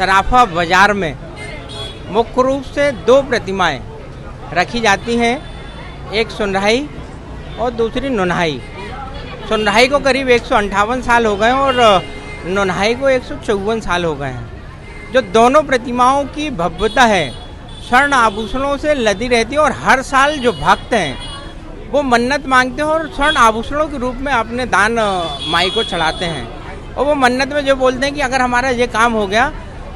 सराफा बाजार में मुख्य रूप से दो प्रतिमाएं रखी जाती हैं, एक सुनराही और दूसरी नुनहाई। सुनराही को करीब 158 साल हो गए और नुनहाई को 154 साल हो गए हैं। जो दोनों प्रतिमाओं की भव्यता है स्वर्ण आभूषणों से लदी रहती है और हर साल जो भक्त हैं वो मन्नत मांगते हैं और स्वर्ण आभूषणों के रूप में अपने दान माई को चढ़ाते हैं। और वो मन्नत में जो बोलते हैं कि अगर हमारा ये काम हो गया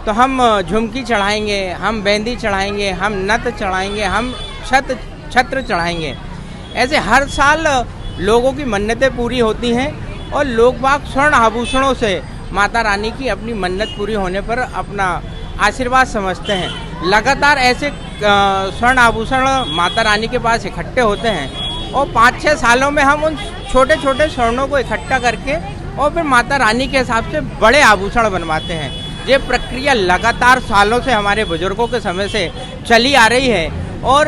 तो हम झुमकी चढ़ाएंगे, हम बेंदी चढ़ाएंगे, हम नत चढ़ाएंगे, हम छत्र चढ़ाएंगे। ऐसे हर साल लोगों की मन्नतें पूरी होती हैं और लोग बाग स्वर्ण आभूषणों से माता रानी की अपनी मन्नत पूरी होने पर अपना आशीर्वाद समझते हैं। लगातार ऐसे स्वर्ण आभूषण माता रानी के पास इकट्ठे होते हैं और 5-6 सालों में हम उन छोटे छोटे स्वर्णों को इकट्ठा करके और फिर माता रानी के हिसाब से बड़े आभूषण बनवाते हैं। ये प्रक्रिया लगातार सालों से हमारे बुजुर्गों के समय से चली आ रही है और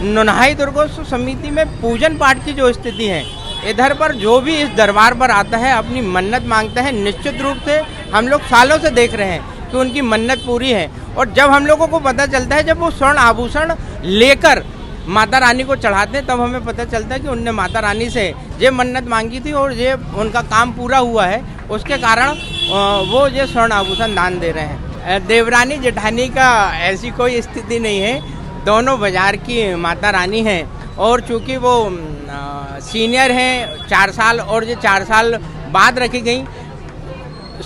नुनहाई दुर्गोत्सव समिति में पूजन पाठ की जो स्थिति है, इधर पर जो भी इस दरबार पर आता है अपनी मन्नत मांगता है, निश्चित रूप से हम लोग सालों से देख रहे हैं कि उनकी मन्नत पूरी है। और जब हम लोगों को पता चलता है, जब वो स्वर्ण आभूषण लेकर माता रानी को चढ़ाते हैं, तब हमें पता चलता है कि उनने माता रानी से ये मन्नत मांगी थी और ये उनका काम पूरा हुआ है, उसके कारण वो ये स्वर्ण आभूषण दान दे रहे हैं। देवरानी जेठानी का ऐसी कोई स्थिति नहीं है, दोनों बाजार की माता रानी हैं और चूँकि वो सीनियर हैं 4 साल और ये 4 साल बाद रखी गई।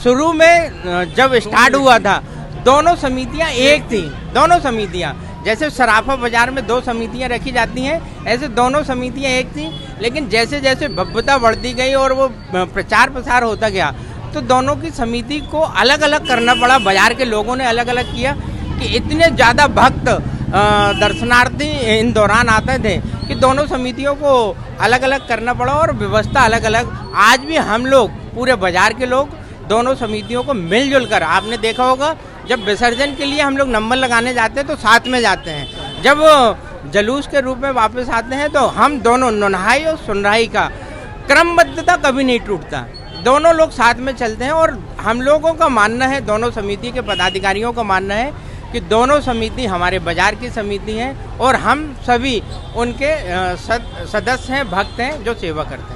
शुरू में जब स्टार्ट हुआ था दोनों समितियां एक थी, दोनों समितियां जैसे सराफा बाजार में 2 समितियां रखी जाती हैं, ऐसे दोनों समितियां एक थी। लेकिन जैसे जैसे भव्यता बढ़ती गई और वो प्रचार प्रसार होता गया तो दोनों की समिति को अलग अलग करना पड़ा। बाजार के लोगों ने अलग अलग किया कि इतने ज़्यादा भक्त दर्शनार्थी इन दौरान आते थे कि दोनों समितियों को अलग अलग करना पड़ा और व्यवस्था अलग अलग। आज भी हम लोग पूरे बाजार के लोग दोनों समितियों को मिलजुल कर, आपने देखा होगा जब विसर्जन के लिए हम लोग नंबर लगाने जाते हैं तो साथ में जाते हैं, जब जलूस के रूप में वापस आते हैं तो हम दोनों नुनहाई और सुनराही का क्रमबद्धता कभी नहीं टूटता, दोनों लोग साथ में चलते हैं। और हम लोगों का मानना है, दोनों समिति के पदाधिकारियों का मानना है कि दोनों समिति हमारे बाजार की समिति हैं और हम सभी उनके सदस्य हैं, भक्त हैं जो सेवा करते हैं।